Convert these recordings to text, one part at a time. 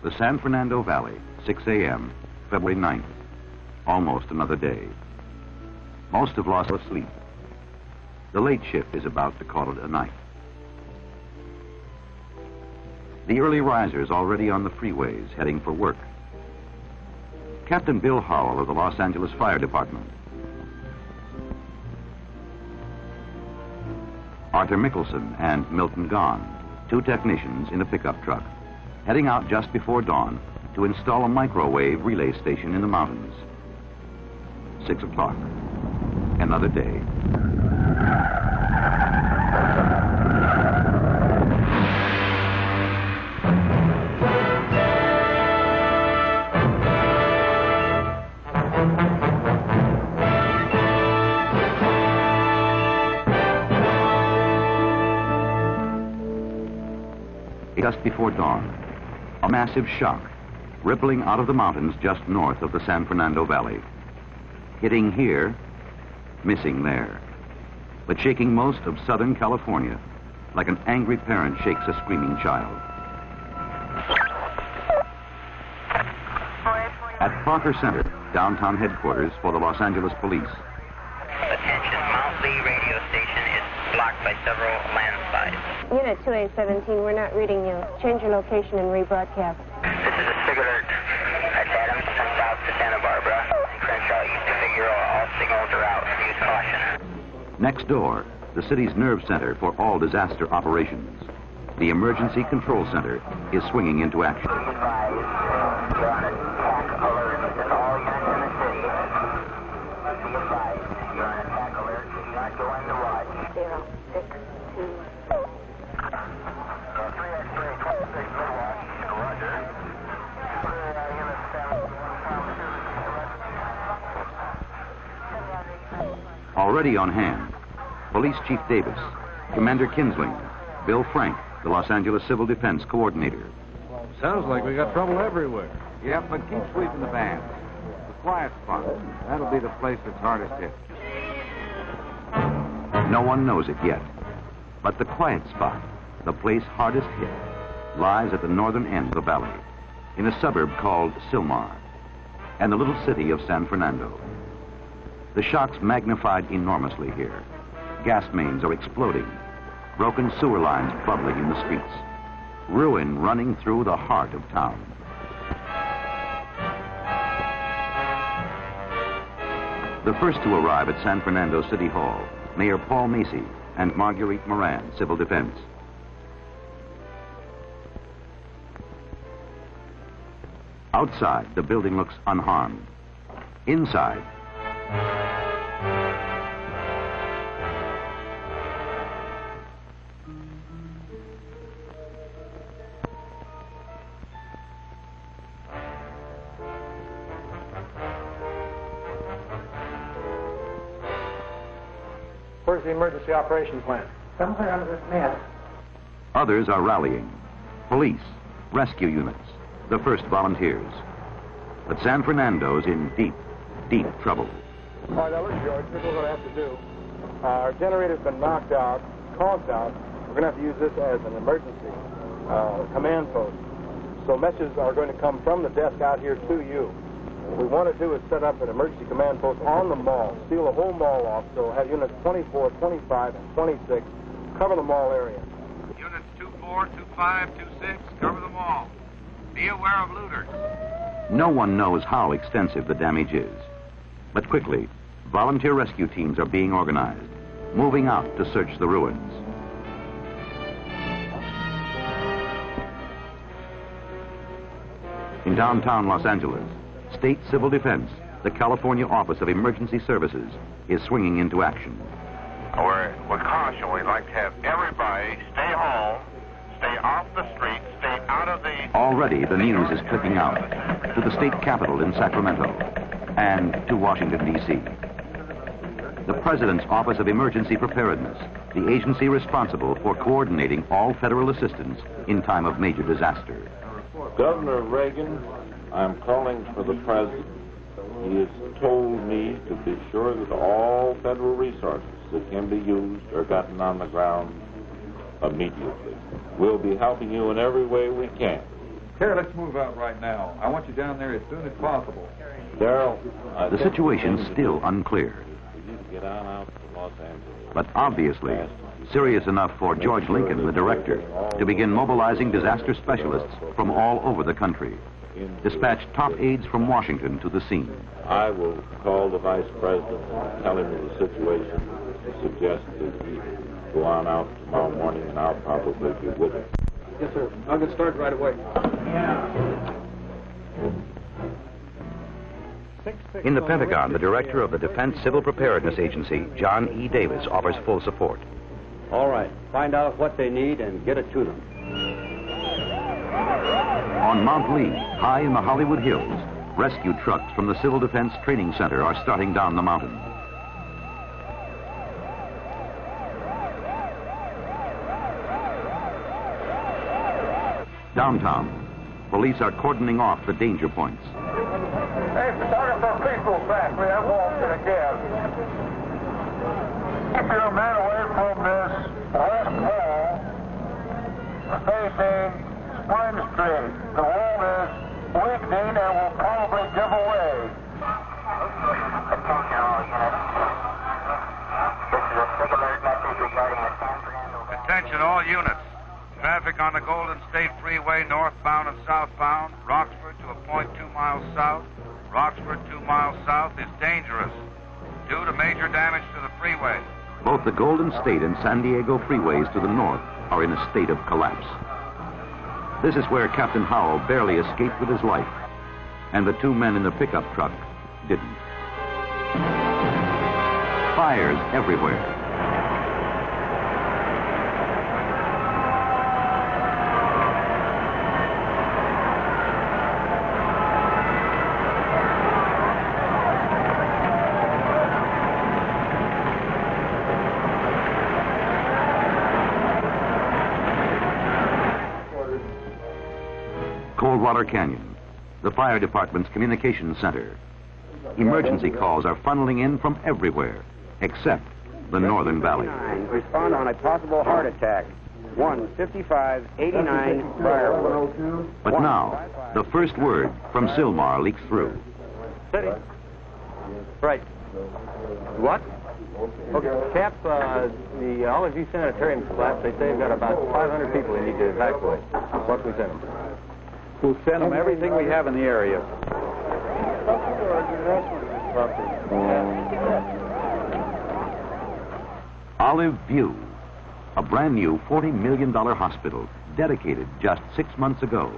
The San Fernando Valley, 6 a.m., February 9th. Almost another day. Most have lost sleep. The late shift is about to call it a night. The early risers already on the freeways heading for work. Captain Bill Howell of the Los Angeles Fire Department. Arthur Mickelson and Milton Gahn, two technicians in a pickup truck, heading out just before dawn to install a microwave relay station in the mountains. 6 o'clock. Another day. Just before dawn, a massive shock rippling out of the mountains just north of the San Fernando Valley. Hitting here, missing there, but shaking most of Southern California like an angry parent shakes a screaming child. At Parker Center, downtown headquarters for the Los Angeles Police. Attention, Mount Lee radio station is blocked by several landslides. Unit 2A17, we're not reading you. Change your location and rebroadcast. This is a SIG alert. That's Adams from south to Santa Barbara. And Crenshaw east to Figueroa. All signals are out. Use caution. Next door, the city's nerve center for all disaster operations. The Emergency Control Center is swinging into action. Be advised, you're on attack alert. And all units in the city. Be advised, you're on attack alert. Do not go into watch. 062. Already on hand, Police Chief Davis, Commander Kinsling, Bill Frank, the Los Angeles Civil Defense Coordinator. Sounds like we got trouble everywhere. Yep, but keep sweeping the van. The quiet spot, that'll be the place that's hardest hit. No one knows it yet, but the quiet spot, the place hardest hit, lies at the northern end of the valley, in a suburb called Silmar, and the little city of San Fernando. The shock's magnified enormously here. Gas mains are exploding, broken sewer lines bubbling in the streets, ruin running through the heart of town. The first to arrive at San Fernando City Hall, Mayor Paul Macy and Marguerite Moran, Civil Defense. Outside, the building looks unharmed. Inside, Where's the emergency operations plan? Somewhere under this mess. others are rallying. Police, rescue units, the first volunteers. But San Fernando's in deep, deep trouble. All right, now look, George, here's what we're going to have to do. Our generator's been knocked out, conked out. We're going to have to use this as an emergency command post. So messages are going to come from the desk out here to you. What we want to do is set up an emergency command post on the mall, seal the whole mall off, so we'll have units 24, 25, and 26 cover the mall area. Units 24, 25, 26, cover the mall. Be aware of looters. No one knows how extensive the damage is. But quickly, volunteer rescue teams are being organized, moving out to search the ruins. In downtown Los Angeles, State Civil Defense, the California Office of Emergency Services, is swinging into action. With caution, we'd like to have everybody stay home, stay off the street, stay out of the... Already, the news is clicking out to the state capitol in Sacramento and to Washington, D.C. The President's Office of Emergency Preparedness, the agency responsible for coordinating all federal assistance in time of major disaster. Governor Reagan, I'm calling for the President. He has told me to be sure that all federal resources that can be used are gotten on the ground immediately. We'll be helping you in every way we can. Here, let's move out right now. I want you down there as soon as possible. Darrell, The situation's still unclear, we need to get on out to Los Angeles. but obviously serious enough for George Lincoln, the director, to begin mobilizing disaster specialists from all over the country. Dispatch top aides from Washington to the scene. I will call the vice president and tell him the situation, suggest that we go on out tomorrow morning, and I'll probably be with him. Yes, sir. I'll get started right away. In the Pentagon, the director of the Defense Civil Preparedness Agency, John E. Davis, offers full support. All right. Find out what they need and get it to them. On Mount Lee, high in the Hollywood Hills, rescue trucks from the Civil Defense Training Center are starting down the mountain. Downtown, police are cordoning off the danger points. Hey, photographer, please go fast. We have walked in again. Keep your men away from this west wall facing Spring Street. The wall is weakening and will probably give away. Attention all units. This is a sick alert message regarding the San Fernando Valley. Attention all units. Traffic on the Golden State Freeway northbound and southbound, Roxford to a point 2 miles south, Roxford 2 miles south is dangerous due to major damage to the freeway. Both the Golden State and San Diego freeways to the north are in a state of collapse. This is where Captain Howell barely escaped with his life, and the two men in the pickup truck didn't. Fires everywhere. Coldwater Canyon, the fire department's communications center. Emergency calls are funneling in from everywhere, except the Northern Valley. Respond on a possible heart attack. 15589 Briarwood. But now, the first word from Sylmar leaks through. Steady. Right. What? Okay, Cap, the Ology Sanitarium collapsed. They say they've got about 500 people they need to evacuate. What we send them? We'll send them everything we have in the area. Olive View, a brand new $40 million hospital dedicated just 6 months ago.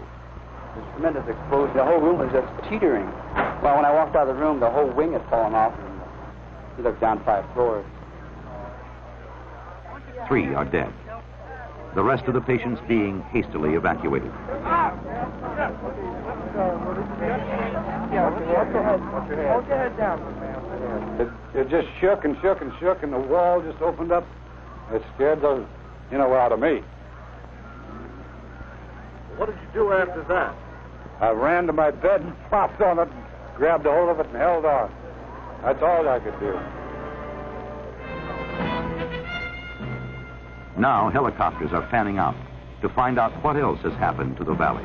There's tremendous explosion. The whole room was just teetering. Well, when I walked out of the room, the whole wing had fallen off. And you looked down 5 floors. 3 are dead. The rest of the patients being hastily evacuated. It just shook and shook and shook, and the wall just opened up. It scared the, out of me. What did you do after that? I ran to my bed and popped on it, grabbed a hold of it, and held on. That's all I could do. Now helicopters are fanning out to find out what else has happened to the valley.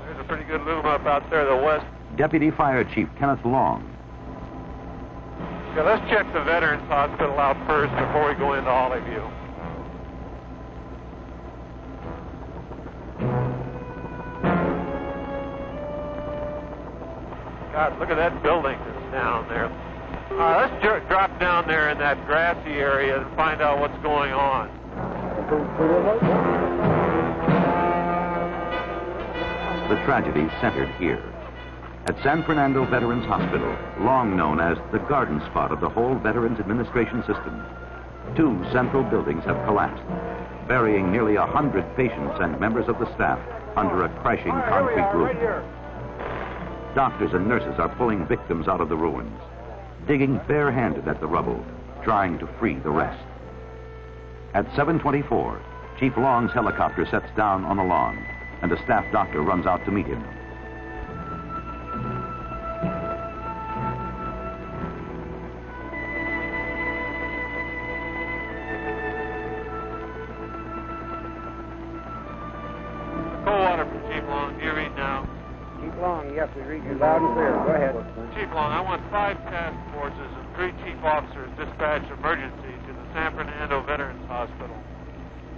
There's a pretty good loom up out there, the west. Deputy Fire Chief Kenneth Long. Yeah, let's check the Veterans Hospital out first before we go into Olive-View. God, look at that building that's down there. All right, let's drop down there in that grassy area and find out what's going on. The tragedy centered here. At San Fernando Veterans Hospital, long known as the garden spot of the whole Veterans Administration system, 2 central buildings have collapsed, burying nearly 100 patients and members of the staff under a crashing concrete roof. Doctors and nurses are pulling victims out of the ruins, digging barehanded at the rubble, trying to free the rest. At 7:24, Chief Long's helicopter sets down on the lawn, and a staff doctor runs out to meet him. Cold water from Chief Long. Do you read now? Chief Long, yes, we read you loud and clear. Go ahead. Chief Long, I want 5 task forces and 3 chief officers dispatched emergency to the San Fernando Veterans Hospital.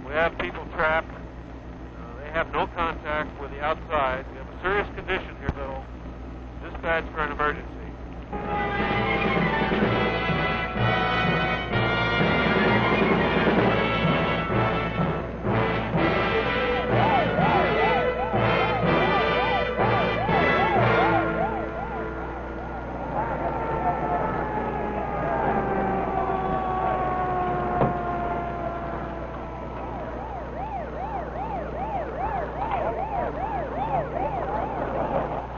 We have people trapped. They have no contact with the outside. We have a serious condition here, Bill. Dispatch for an emergency.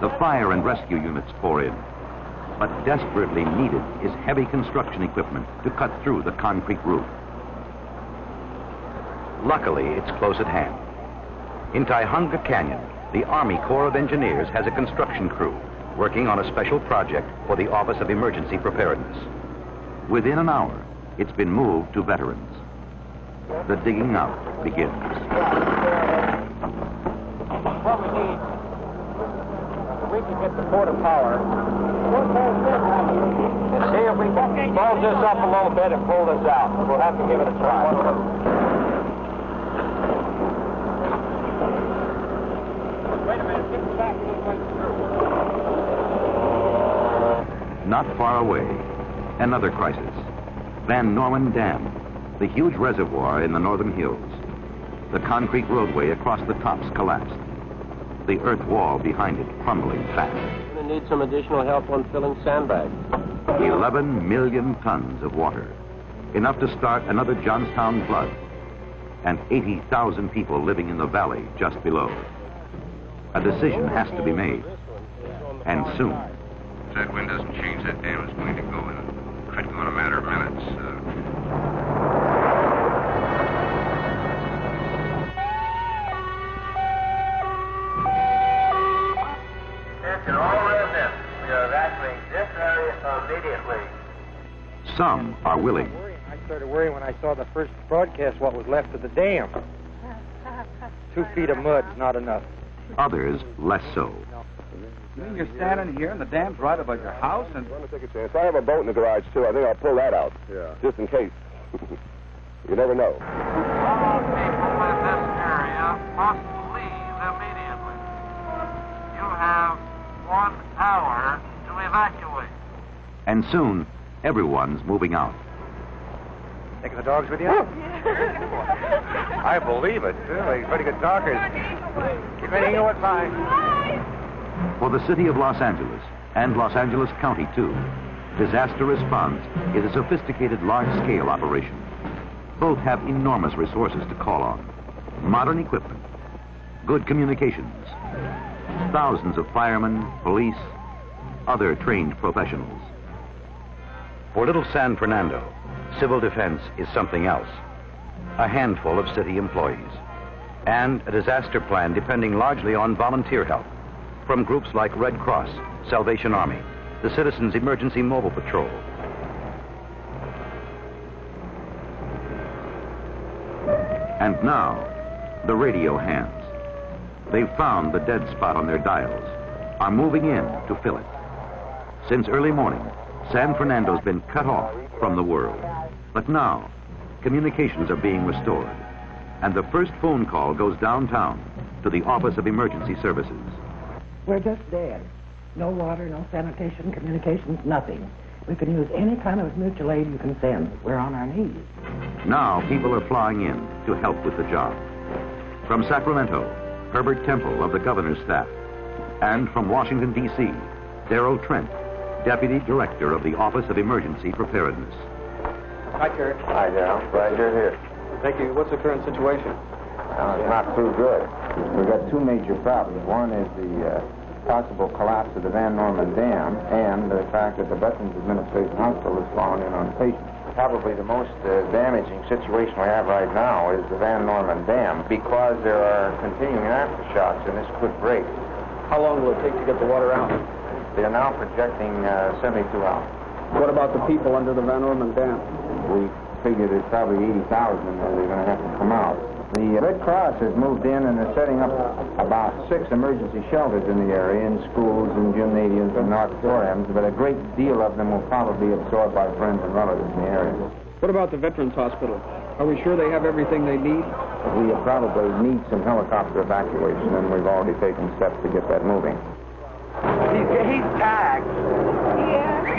The fire and rescue units pour in. But desperately needed is heavy construction equipment to cut through the concrete roof. Luckily, it's close at hand. In Tujunga Canyon, the Army Corps of Engineers has a construction crew working on a special project for the Office of Emergency Preparedness. Within an hour, it's been moved to veterans. The digging out begins. What we need, we can get the port of power. And see if we can bulge this up a little bit and pull this out. We'll have to give it a try. Wait a minute, get back a little way through. Not far away, another crisis. Van Norman Dam, the huge reservoir in the northern hills. The concrete roadway across the tops collapsed. The earth wall behind it crumbling fast. We need some additional help on filling sandbags. 11 million tons of water, enough to start another Johnstown flood, and 80,000 people living in the valley just below. A decision has to be made, and soon. If that wind doesn't change, that dam is going to go in. Could go in a matter of minutes. Attention all residents. We are evacuating this area immediately. Some are willing. I started worrying when I saw the first broadcast what was left of the dam. 2 feet of mud is not enough. Others less so. You mean you're standing here and the dam's right above your house and... I'm going to take a chance. I have a boat in the garage, too. I think I'll pull that out. Yeah. Just in case. You never know. All people in this area must leave immediately. You have 1 hour to evacuate. And soon, everyone's moving out. Taking the dogs with you? I believe it, too. They're pretty good talkers. Keep anything going fine. For the city of Los Angeles, and Los Angeles County, too, disaster response is a sophisticated, large-scale operation. Both have enormous resources to call on. Modern equipment, good communications, thousands of firemen, police, other trained professionals. For little San Fernando, civil defense is something else. A handful of city employees, and a disaster plan depending largely on volunteer help from groups like Red Cross, Salvation Army, the Citizens Emergency Mobile Patrol. And now, the radio hands. They've found the dead spot on their dials, are moving in to fill it. Since early morning, San Fernando's been cut off from the world. But now, communications are being restored, and the first phone call goes downtown to the Office of Emergency Services. We're just dead. No water, no sanitation, communications, nothing. We can use any kind of mutual aid you can send. We're on our knees. Now people are flying in to help with the job. From Sacramento, Herbert Temple of the governor's staff. And from Washington, D.C., Darrell Trent, Deputy Director of the Office of Emergency Preparedness. Hi, Kurt. Hi, Darrell. Glad you're here. Thank you. What's the current situation? It's not too good. We've got 2 major problems. One is the possible collapse of the Van Norman Dam and the fact that the Veterans Administration Hospital has fallen in on patients. Probably the most damaging situation we have right now is the Van Norman Dam because there are continuing aftershocks and this could break. How long will it take to get the water out? They are now projecting 72 hours. What about the people under the Van Norman Dam? We figured it's probably 80,000 that are going to have to come out. The Red Cross has moved in and is setting up about 6 emergency shelters in the area, in schools and gymnasiums and auditoriums, but a great deal of them will probably be absorbed by friends and relatives in the area. What about the Veterans Hospital? Are we sure they have everything they need? We probably need some helicopter evacuation, and we've already taken steps to get that moving. He's tagged.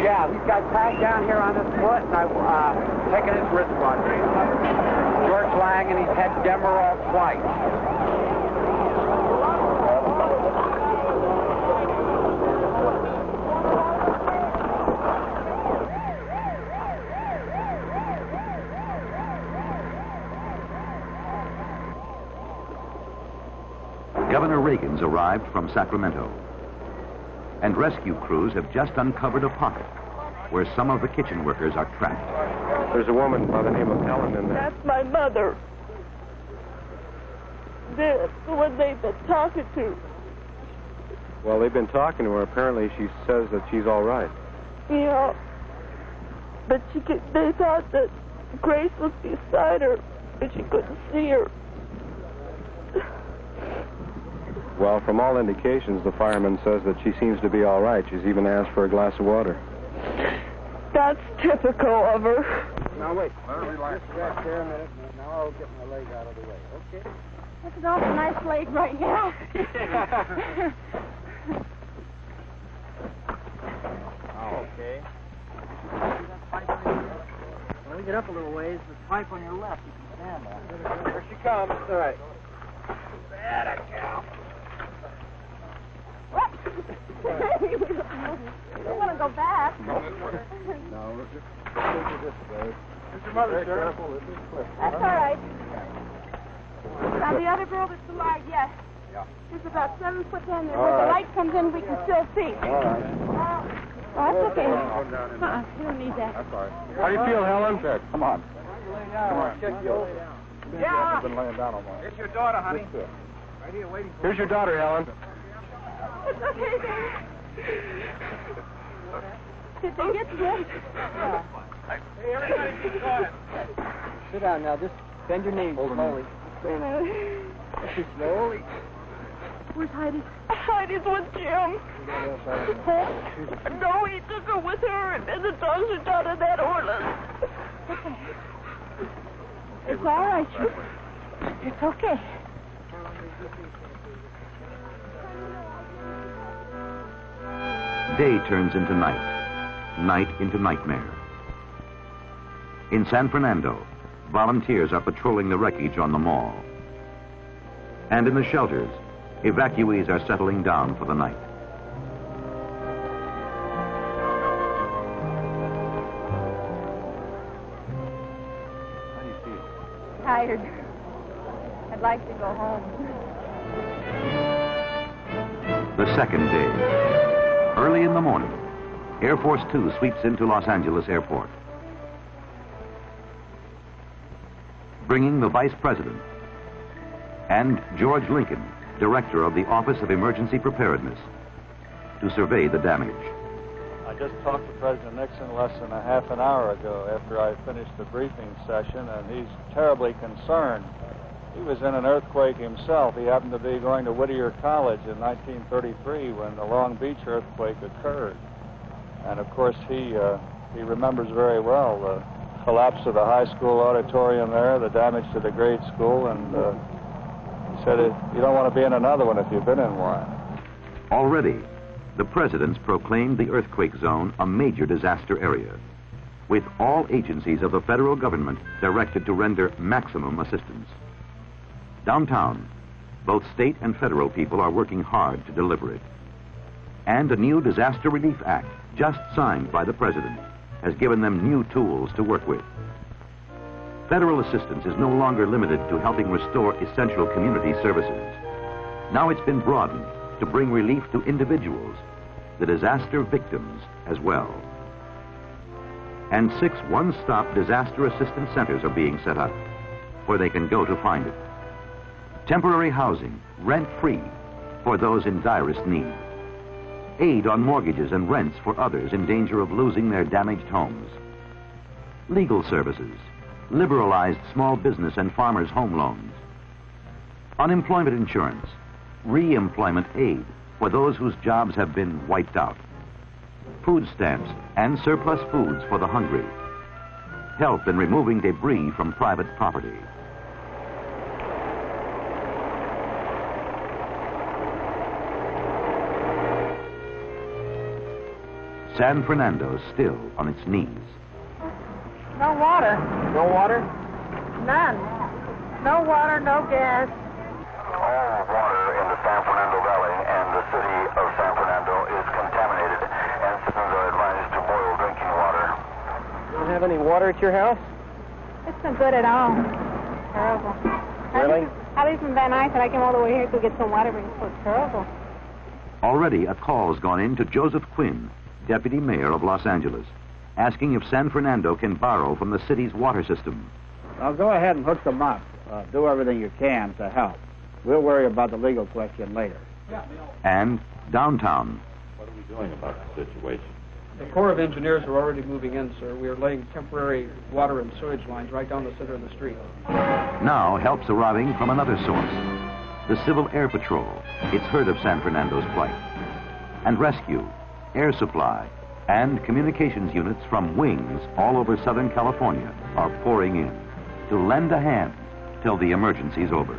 Yeah, he's got tagged down here on his foot, and I've taken his wristwatch. George Lang, and he's had Demerol twice. Governor Reagan's arrived from Sacramento, and rescue crews have just uncovered a pocket where some of the kitchen workers are trapped. There's a woman by the name of Ellen in there. That's my mother. That's the one they've been talking to. Well, they've been talking to her. Apparently, she says that she's all right. Yeah. But they thought that Grace was beside her, but she couldn't see her. Well, from all indications, the fireman says that she seems to be all right. She's even asked for a glass of water. That's typical of her. Now, wait. Let her relax. Just rest there a minute. Now I'll get my leg out of the way. Okay? That's an awful nice leg right now. Okay. Well, we get up a little ways. The pipe on your left. You can stand on. Here she comes. All right. There it goes. You don't want to go back. No, just take it this way. Here's your mother, sir. That's all right. Now, the other girl that's alive, yes. Yeah. She's about 7 foot down there. All When the right. light comes in, we can still see. All right. Oh, that's okay. Down You don't need that. That's all right. How do you feel, Helen? Come on. Come on. Check you over. Yeah. I've been laying down all morning. Here's your daughter, honey. Just, Right here waiting for Here's your daughter, Helen. It's okay, Dad. Did they get to it? Yeah. Hey, everybody keep quiet. Sit down now. Just bend your knees slowly. Wait a minute. Slowly. Where's Heidi? Heidi's with Jim. No, he took her with her, and the dogs are down in that Orland. Okay. It's all right, Jim. It's okay. Day turns into night, night into nightmare. In San Fernando, volunteers are patrolling the wreckage on the mall. And in the shelters, evacuees are settling down for the night. How do you feel? Tired. I'd like to go home. The second day. Early in the morning, Air Force Two sweeps into Los Angeles Airport, bringing the Vice President and George Lincoln, Director of the Office of Emergency Preparedness, to survey the damage. I just talked to President Nixon less than a half an hour ago after I finished the briefing session, and he's terribly concerned. He was in an earthquake himself. He happened to be going to Whittier College in 1933 when the Long Beach earthquake occurred. And of course, he remembers very well the collapse of the high school auditorium there, the damage to the grade school, and he said, you don't want to be in another one if you've been in one. Already, the president's proclaimed the earthquake zone a major disaster area, with all agencies of the federal government directed to render maximum assistance. Downtown, both state and federal people are working hard to deliver it. And a new Disaster Relief Act, just signed by the president, has given them new tools to work with. Federal assistance is no longer limited to helping restore essential community services. Now it's been broadened to bring relief to individuals, the disaster victims as well. And 6 one-stop disaster assistance centers are being set up, where they can go to find it. Temporary housing, rent-free, for those in direst need. Aid on mortgages and rents for others in danger of losing their damaged homes. Legal services, liberalized small business and farmers' home loans, unemployment insurance, re-employment aid for those whose jobs have been wiped out, food stamps and surplus foods for the hungry, help in removing debris from private property. San Fernando still on its knees. No water. No water? None. No water, no gas. All water in the San Fernando Valley and the city of San Fernando is contaminated, and citizens are advised to boil drinking water. You don't have any water at your house? It's not good at all. Terrible. Really? I live in Van Nuys, and I came all the way here to get some water, but it's so terrible. Already a call has gone in to Joseph Quinn, Deputy Mayor of Los Angeles, asking if San Fernando can borrow from the city's water system. Well, go ahead and hook them up. Do everything you can to help. We'll worry about the legal question later. And downtown. What are we doing about the situation? The Corps of Engineers are already moving in, sir. We are laying temporary water and sewage lines right down the center of the street. Now help's arriving from another source. The Civil Air Patrol. It's heard of San Fernando's plight. And rescue, air supply, and communications units from wings all over Southern California are pouring in to lend a hand till the emergency's over.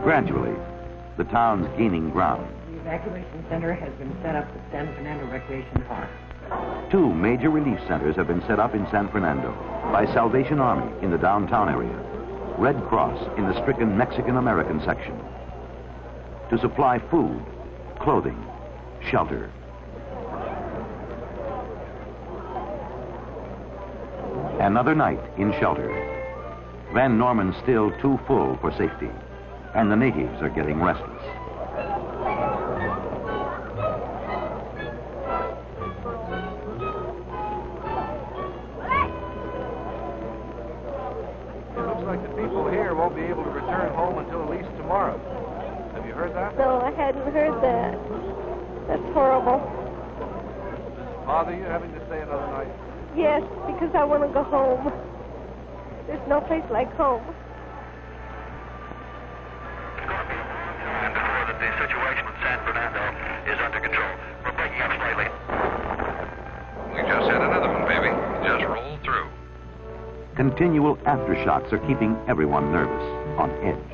Gradually, the town's gaining ground. The evacuation center has been set up at San Fernando Recreation Park. 2 major relief centers have been set up in San Fernando by Salvation Army in the downtown area, Red Cross in the stricken Mexican-American section, to supply food, clothing, shelter. Another night in shelter. Van Norman's still too full for safety, and the natives are getting restless. It looks like the people here won't be able to return home until at least tomorrow. Have you heard that? No, I hadn't heard that. That's horrible. Does it bother you having to stay another night? Yes, because I want to go home. There's no place like home. That the situation with San Fernando is under control. We're breaking up slightly. We just had another one, baby. Just rolled through. Continual aftershocks are keeping everyone nervous, on edge.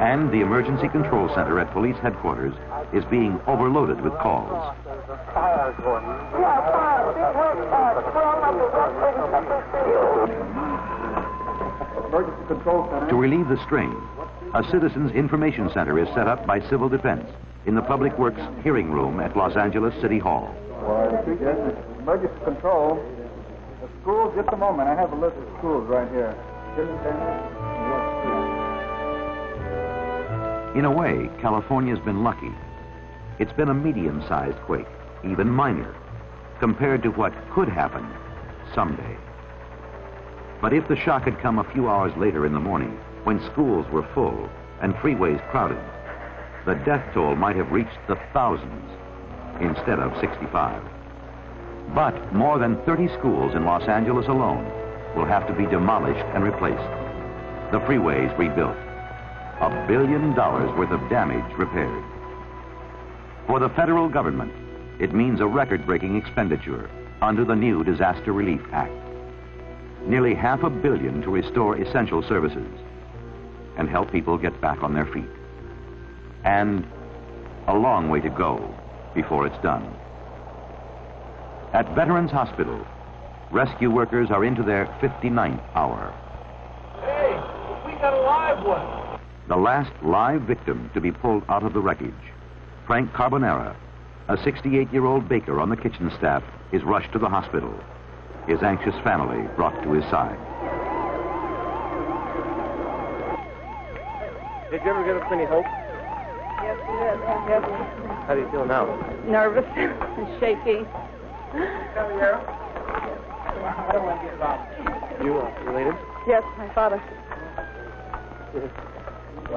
And the emergency control center at police headquarters is being overloaded with calls. Emergency control center. To relieve the strain, a citizens' information center is set up by Civil Defense in the Public Works hearing room at Los Angeles City Hall. Emergency control. The schools, just a moment. I have a list of schools right here. In a way, California's been lucky. It's been a medium-sized quake, even minor, compared to what could happen someday. But if the shock had come a few hours later in the morning, when schools were full and freeways crowded, the death toll might have reached the thousands instead of 65. But more than 30 schools in Los Angeles alone will have to be demolished and replaced. The freeways rebuilt. $1 billion worth of damage repaired. For the federal government, it means a record-breaking expenditure under the new Disaster Relief Act. Nearly $500 million to restore essential services and help people get back on their feet. And a long way to go before it's done. At Veterans Hospital, rescue workers are into their 59th hour. Hey, we got a live one. The last live victim to be pulled out of the wreckage, Frank Carbonera, a 68-year-old baker on the kitchen staff, is rushed to the hospital. His anxious family brought to his side. Did you ever get up any hope? Yes, we did. How do you feel now? Nervous and shaky. Come here. I don't want to get involved. You related? Yes, my father.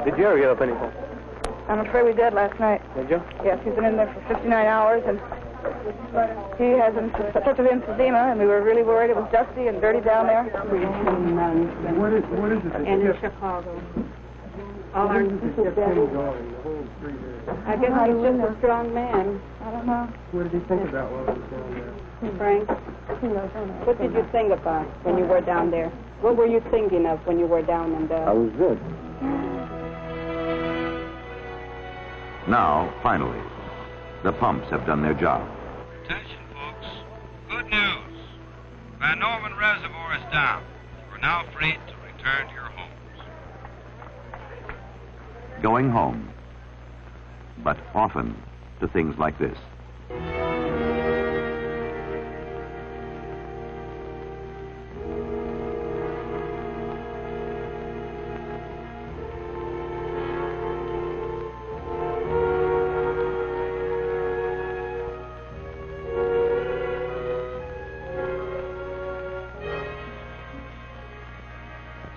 Did you ever get up any hope? I'm afraid we did last night. Did you? Yes, he's been in there for 59 hours, and he has such of emphysema, and we were really worried. It was dusty and dirty down there. What is it? And in Chicago. All our... I guess he's just a strong man. I don't know. What did he think about while he was down there? Frank, what did you think about when you were down there? What were you thinking of when you were down in the... I was good. Now, finally, the pumps have done their job. Attention, folks. Good news. Van Norman Reservoir is down. You are now free to return to your homes. Going home, but often to things like this.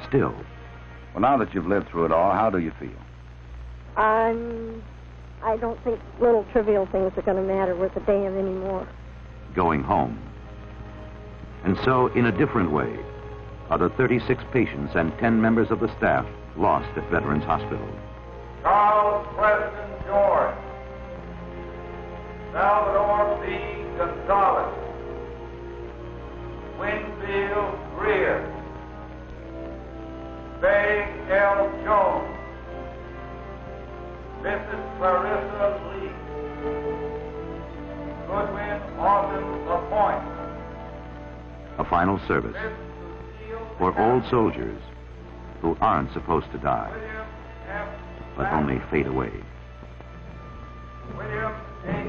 Still. Well, now that you've lived through it all, how do you feel? I don't think little trivial things are going to matter worth a damn anymore. Going home. And so, in a different way, are the 36 patients and 10 members of the staff lost at Veterans Hospital. Charles Preston George, Salvador B. Gonzalez, Winfield Greer, Bay L. Jones, Mrs. Clarissa Lee, Goodwin Austin LaPointe. A final service for old soldiers who aren't supposed to die, but only fade away. William A.